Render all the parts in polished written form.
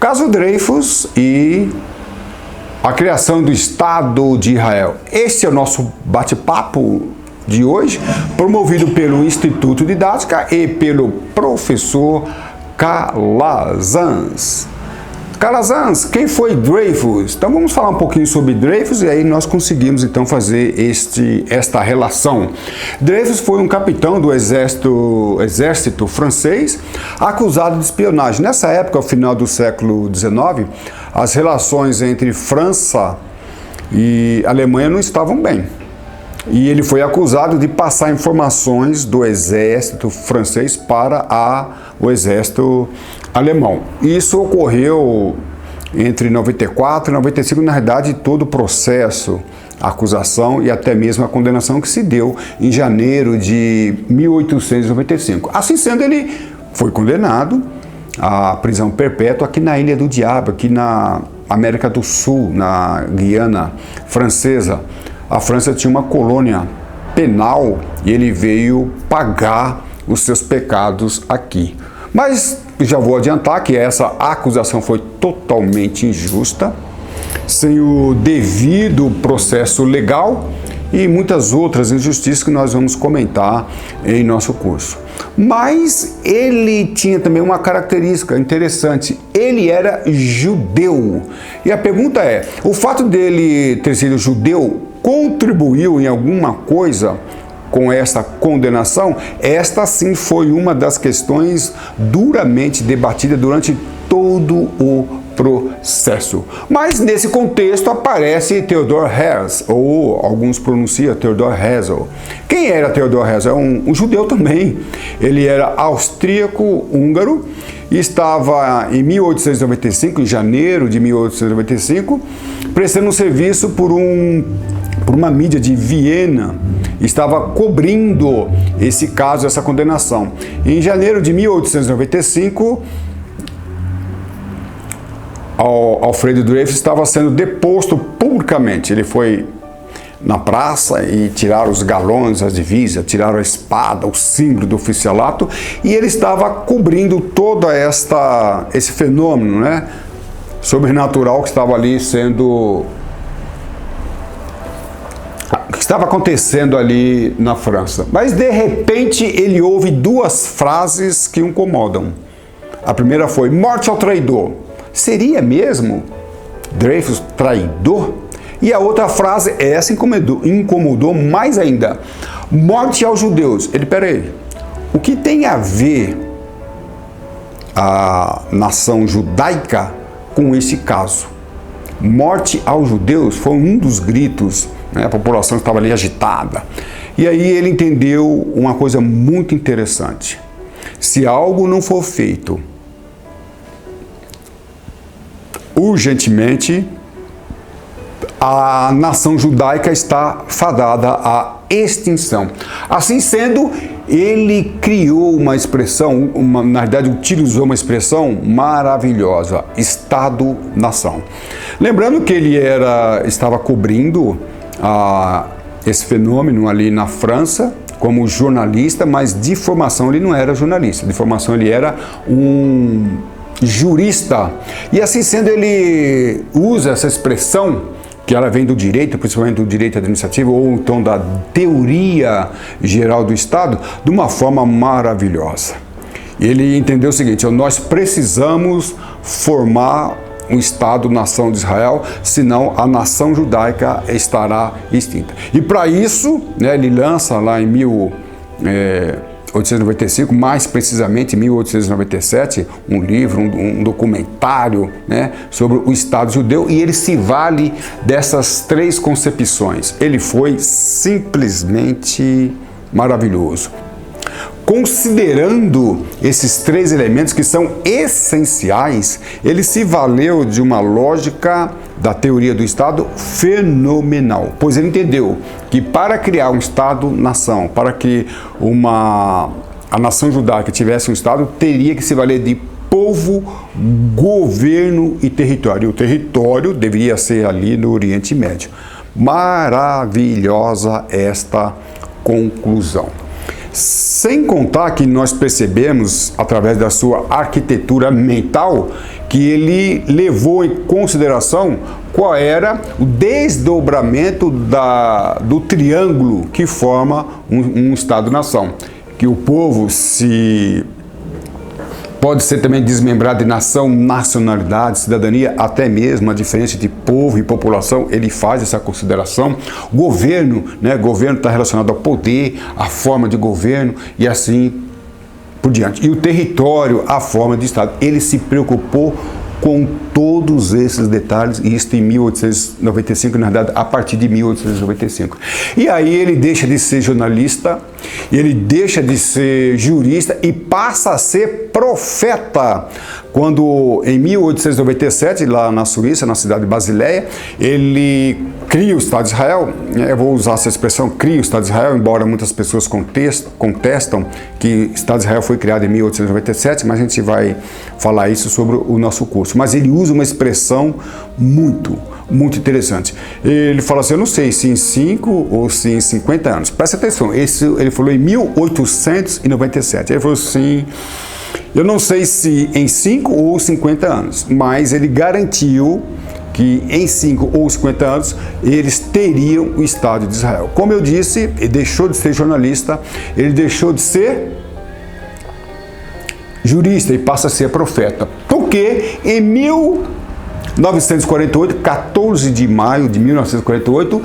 Caso Dreyfus e a criação do Estado de Israel. Este é o nosso bate-papo de hoje, promovido pelo Instituto Didática e pelo professor Calazans. Calazans, quem foi Dreyfus? Então vamos falar um pouquinho sobre Dreyfus e aí nós conseguimos então fazer esta relação. Dreyfus foi um capitão do exército francês acusado de espionagem. Nessa época, ao final do século XIX, as relações entre França e Alemanha não estavam bem. E ele foi acusado de passar informações do exército francês para o exército alemão. Isso ocorreu entre 94 e 95, na verdade, todo o processo, a acusação e até mesmo a condenação que se deu em janeiro de 1895. Assim sendo, ele foi condenado à prisão perpétua aqui na Ilha do Diabo, aqui na América do Sul, na Guiana Francesa. A França tinha uma colônia penal e ele veio pagar os seus pecados aqui. Mas já vou adiantar que essa acusação foi totalmente injusta, sem o devido processo legal e muitas outras injustiças que nós vamos comentar em nosso curso. Mas ele tinha também uma característica interessante, ele era judeu. E a pergunta é, o fato dele ter sido judeu contribuiu em alguma coisa com esta condenação? Esta sim foi uma das questões duramente debatida durante todo o processo. Mas nesse contexto aparece Theodor Herzl, ou alguns pronunciam Theodor Herzl. Quem era Theodor Herzl? É um judeu também. Ele era austríaco-húngaro e estava em 1895, em janeiro de 1895, prestando um serviço por uma mídia de Viena, estava cobrindo esse caso, essa condenação. Em janeiro de 1895, Alfredo Dreyfus estava sendo deposto publicamente. Ele foi na praça e tiraram os galões, as divisas, tiraram a espada, o símbolo do oficialato, e ele estava cobrindo todo esse fenômeno, né, sobrenatural que estava ali que estava acontecendo ali na França. Mas de repente ele ouve duas frases que o incomodam. A primeira foi: morte ao traidor. Seria mesmo Dreyfus traidor? E a outra frase, essa incomodou mais ainda: morte aos judeus. Peraí, o que tem a ver a nação judaica com esse caso? Morte aos judeus foi um dos gritos, né? A população estava ali agitada. E aí ele entendeu uma coisa muito interessante: se algo não for feito urgentemente, a nação judaica está fadada à extinção. Assim sendo, ele criou uma expressão, na verdade utilizou uma expressão maravilhosa: Estado-nação. Lembrando que ele estava cobrindo esse fenômeno ali na França como jornalista, mas de formação ele não era jornalista, de formação ele era um jurista. E assim sendo, ele usa essa expressão, que ela vem do direito, principalmente do direito administrativo, ou então da teoria geral do Estado, de uma forma maravilhosa. Ele entendeu o seguinte: nós precisamos formar um Estado-nação de Israel, senão a nação judaica estará extinta. E para isso, né, ele lança lá em 1895, mais precisamente em 1897, um livro, um documentário, né, sobre o Estado judeu, e ele se vale dessas três concepções. Ele foi simplesmente maravilhoso. Considerando esses três elementos que são essenciais, ele se valeu de uma lógica da teoria do Estado fenomenal, pois ele entendeu que para criar um Estado-nação, para que a nação judaica tivesse um Estado, teria que se valer de povo, governo e território. O território deveria ser ali no Oriente Médio. Maravilhosa esta conclusão. Sem contar que nós percebemos, através da sua arquitetura mental, que ele levou em consideração qual era o desdobramento do triângulo que forma um Estado-nação. Que o povo pode ser também desmembrado de nação, nacionalidade, cidadania, até mesmo a diferença de povo e população, ele faz essa consideração. Governo, né? Governo está relacionado ao poder, à forma de governo e assim por diante. E o território, a forma de Estado. Ele se preocupou com todos esses detalhes, e isso em 1895, na verdade, a partir de 1895. E aí ele deixa de ser jornalista, ele deixa de ser jurista e passa a ser profeta. Quando, em 1897, lá na Suíça, na cidade de Basileia, ele cria o Estado de Israel. Eu vou usar essa expressão, cria o Estado de Israel, embora muitas pessoas contestam que o Estado de Israel foi criado em 1897, mas a gente vai falar isso sobre o nosso curso. Mas ele usa uma expressão muito interessante. Ele fala assim, eu não sei se em 5 ou se em 50 anos. Presta atenção, ele falou em 1897. Ele falou assim, eu não sei se em 5 ou 50 anos, mas ele garantiu que em 5 ou 50 anos eles teriam o Estado de Israel. Como eu disse, ele deixou de ser jornalista, ele deixou de ser jurista e passa a ser profeta. Porque em 1948, 14 de maio de 1948,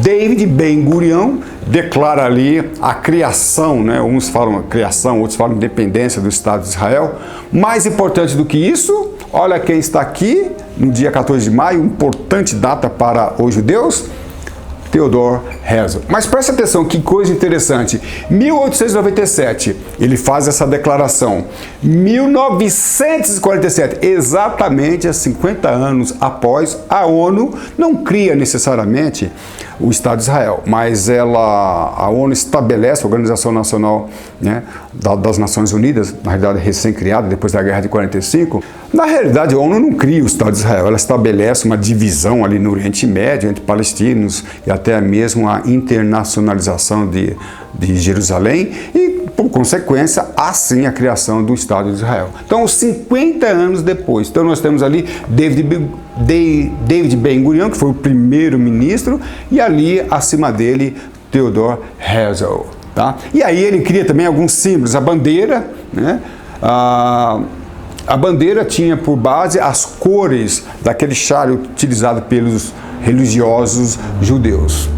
David Ben-Gurion declara ali a criação, né? Uns falam criação, outros falam independência do Estado de Israel. Mais importante do que isso, olha quem está aqui no dia 14 de maio, importante data para os judeus, Theodor Herzl. Mas presta atenção, que coisa interessante. 1897, ele faz essa declaração. 1947, exatamente 50 anos após, a ONU não cria necessariamente o Estado de Israel, mas a ONU estabelece, a Organização Nacional, né, das Nações Unidas, na realidade recém-criada, depois da Guerra de 45, na realidade a ONU não cria o Estado de Israel, ela estabelece uma divisão ali no Oriente Médio entre palestinos e até mesmo a internacionalização de Jerusalém e, por consequência, assim a criação do Estado de Israel. Então, 50 anos depois, então nós temos ali David Ben-Gurion, que foi o primeiro-ministro, e ali, acima dele, Theodor Herzl. Tá? E aí ele cria também alguns símbolos, a bandeira, né? A bandeira tinha por base as cores daquele chale utilizado pelos religiosos judeus.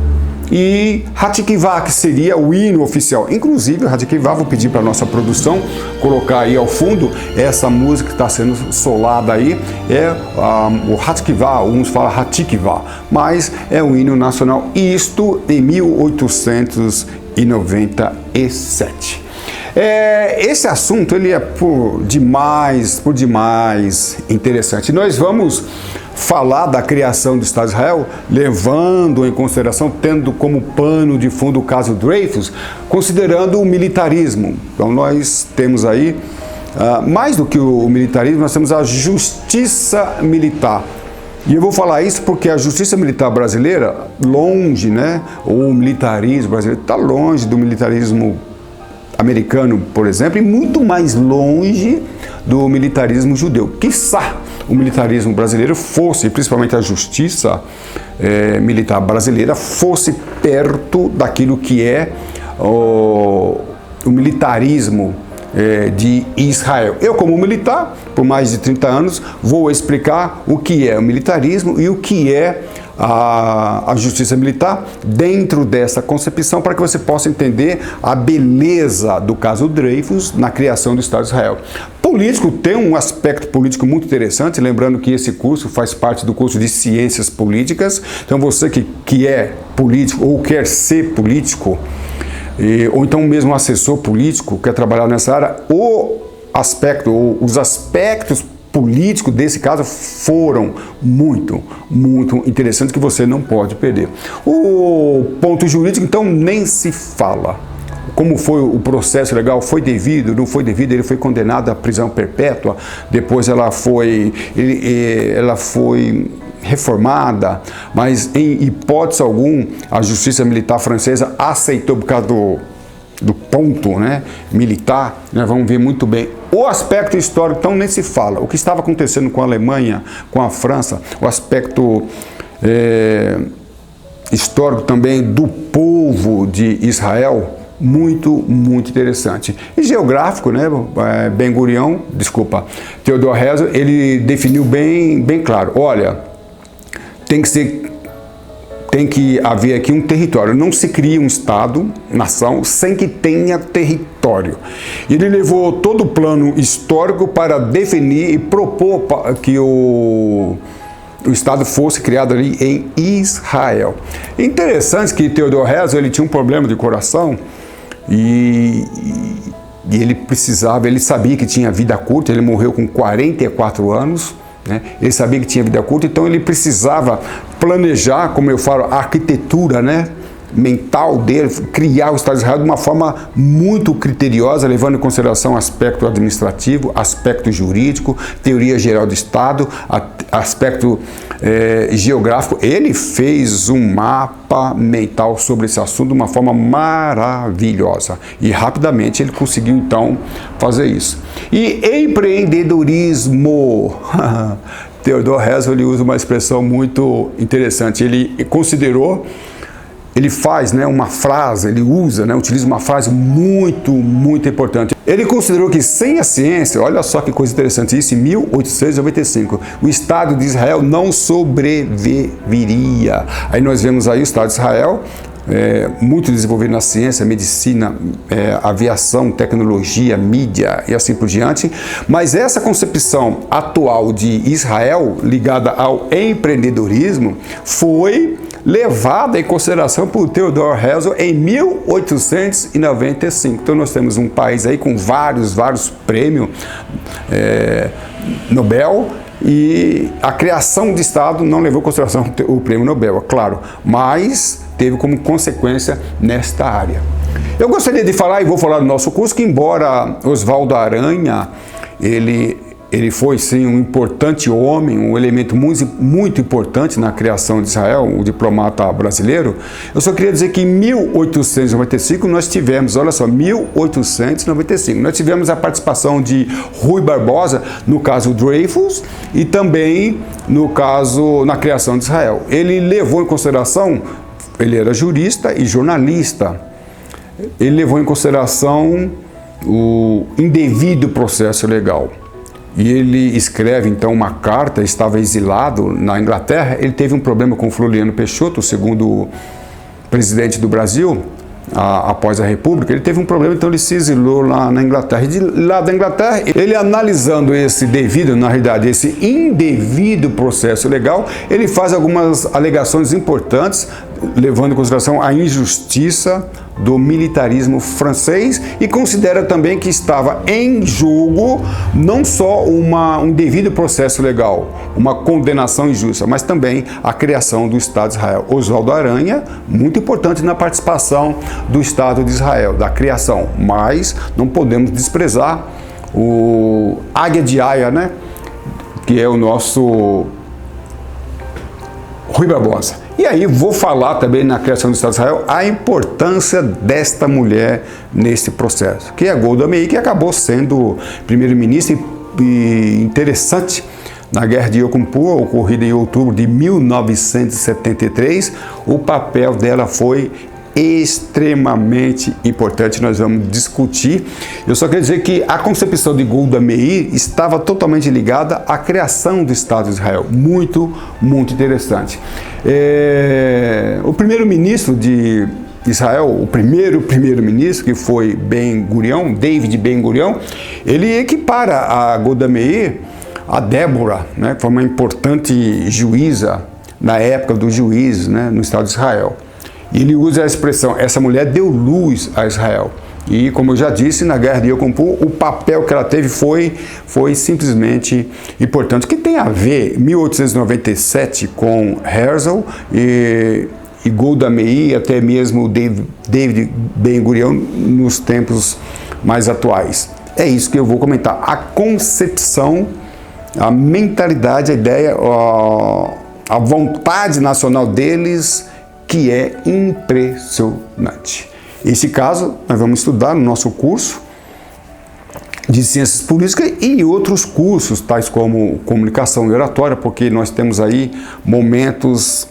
E Hatikvah, que seria o hino oficial. Inclusive, Hatikvah, vou pedir para a nossa produção colocar aí ao fundo essa música que está sendo solada aí, é o Hatikvah, uns falam Hatikvah, mas é o hino nacional, isto em 1897. Esse assunto ele é por demais interessante. Nós vamos falar da criação do Estado de Israel, levando em consideração, tendo como pano de fundo o caso Dreyfus, considerando o militarismo. Então nós temos aí, mais do que o militarismo, nós temos a justiça militar. E eu vou falar isso porque a justiça militar brasileira, longe, né, ou o militarismo brasileiro, está longe do militarismo americano, por exemplo, e muito mais longe do militarismo judeu. Quiçá o militarismo brasileiro fosse, principalmente a justiça militar brasileira, fosse perto daquilo que é o militarismo de Israel. Eu, como militar, por mais de 30 anos, vou explicar o que é o militarismo e o que é a justiça militar dentro dessa concepção, para que você possa entender a beleza do caso Dreyfus na criação do Estado de Israel. Político tem um aspecto político muito interessante, lembrando que esse curso faz parte do curso de Ciências Políticas. Então você que é político ou quer ser político, ou então mesmo assessor político, quer trabalhar nessa área, os aspectos políticos desse caso foram muito interessantes, que você não pode perder. O ponto jurídico, então, nem se fala. Como foi o processo legal? Foi devido? Não foi devido? Ele foi condenado à prisão perpétua, depois ela foi reformada, mas em hipótese alguma a justiça militar francesa aceitou por causa do ponto, né, militar, nós vamos ver muito bem. O aspecto histórico, então, nem se fala. O que estava acontecendo com a Alemanha, com a França, o aspecto histórico também do povo de Israel, muito interessante. E geográfico, né, Theodor Herzl, ele definiu bem claro, olha, tem que haver aqui um território, não se cria um Estado, nação, sem que tenha território. Ele levou todo o plano histórico para definir e propor que o Estado fosse criado ali em Israel. Interessante que Theodor Herzl, ele tinha um problema de coração e ele sabia que tinha vida curta, ele morreu com 44 anos, né? Ele sabia que tinha vida curta, então ele precisava planejar, como eu falo, a arquitetura, né, mental dele, criar o Estado de Israel de uma forma muito criteriosa, levando em consideração aspecto administrativo, aspecto jurídico, teoria geral do Estado, aspecto geográfico. Ele fez um mapa mental sobre esse assunto de uma forma maravilhosa e rapidamente ele conseguiu então fazer isso. E empreendedorismo. Theodor Herzl, ele usa uma expressão muito interessante. Ele faz, né, uma frase, ele usa, né, utiliza uma frase muito importante. Ele considerou que sem a ciência, olha só que coisa interessante, isso em 1895, o Estado de Israel não sobreviveria. Aí nós vemos aí o Estado de Israel, muito desenvolvido na ciência, medicina, aviação, tecnologia, mídia e assim por diante, mas essa concepção atual de Israel ligada ao empreendedorismo foi levada em consideração por Theodor Herzl em 1895. Então nós temos um país aí com vários prêmios Nobel, e a criação de Estado não levou em consideração o prêmio Nobel, é claro, mas teve como consequência nesta área. Eu gostaria de falar, e vou falar do nosso curso, que embora Oswaldo Aranha, ele foi sim um importante homem, um elemento muito importante na criação de Israel, o diplomata brasileiro, eu só queria dizer que em 1895 nós tivemos, olha só, 1895, nós tivemos a participação de Rui Barbosa, no caso Dreyfus, e também no caso, na criação de Israel. Ele levou em consideração, ele era jurista e jornalista, ele levou em consideração o indevido processo legal. E ele escreve então uma carta, estava exilado na Inglaterra, ele teve um problema com Floriano Peixoto, o segundo presidente do Brasil, após a República, ele teve um problema, então ele se exilou lá na Inglaterra. E de lá da Inglaterra, ele analisando esse indevido processo legal, ele faz algumas alegações importantes, levando em consideração a injustiça do militarismo francês e considera também que estava em jogo não só um devido processo legal, uma condenação injusta, mas também a criação do Estado de Israel. Oswaldo Aranha, muito importante na participação do Estado de Israel, da criação, mas não podemos desprezar o Águia de Aia, né, que é o nosso Rui Barbosa. E aí vou falar também na criação do Estado de Israel a importância desta mulher nesse processo, que é a Golda Meir, que acabou sendo primeiro-ministro e interessante na Guerra de Yom Kippur, ocorrida em outubro de 1973, o papel dela foi extremamente importante, nós vamos discutir. Eu só quero dizer que a concepção de Golda Meir estava totalmente ligada à criação do Estado de Israel, muito interessante. O primeiro-ministro de Israel, o primeiro-ministro, que foi Ben-Gurion, David Ben-Gurion, ele equipara a Golda Meir a Débora, né, que foi uma importante juíza na época dos juízes, né, no Estado de Israel. E ele usa a expressão, essa mulher deu luz a Israel. E, como eu já disse, na Guerra de Yom Kippur, o papel que ela teve foi simplesmente importante. Que tem a ver, 1897, com Herzl e Golda Meir, até mesmo David Ben-Gurion, nos tempos mais atuais. É isso que eu vou comentar. A concepção, a mentalidade, a ideia, a vontade nacional deles, que é impressionante. Esse caso nós vamos estudar no nosso curso de Ciências Políticas e outros cursos, tais como Comunicação e Oratória, porque nós temos aí momentos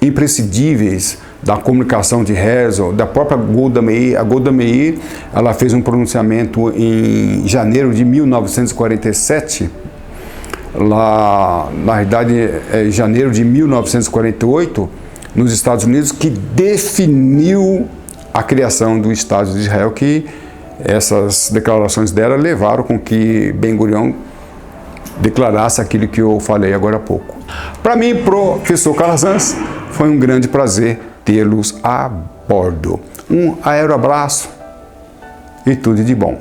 imprescindíveis da comunicação de Herzl, da própria Golda Meir. A Golda Meir, ela fez um pronunciamento em janeiro de 1947, lá, na realidade, janeiro de 1948, nos Estados Unidos, que definiu a criação do Estado de Israel, que essas declarações dela levaram com que Ben-Gurion declarasse aquilo que eu falei agora há pouco. Para mim, professor Calazans, foi um grande prazer tê-los a bordo. Um aeroabraço e tudo de bom.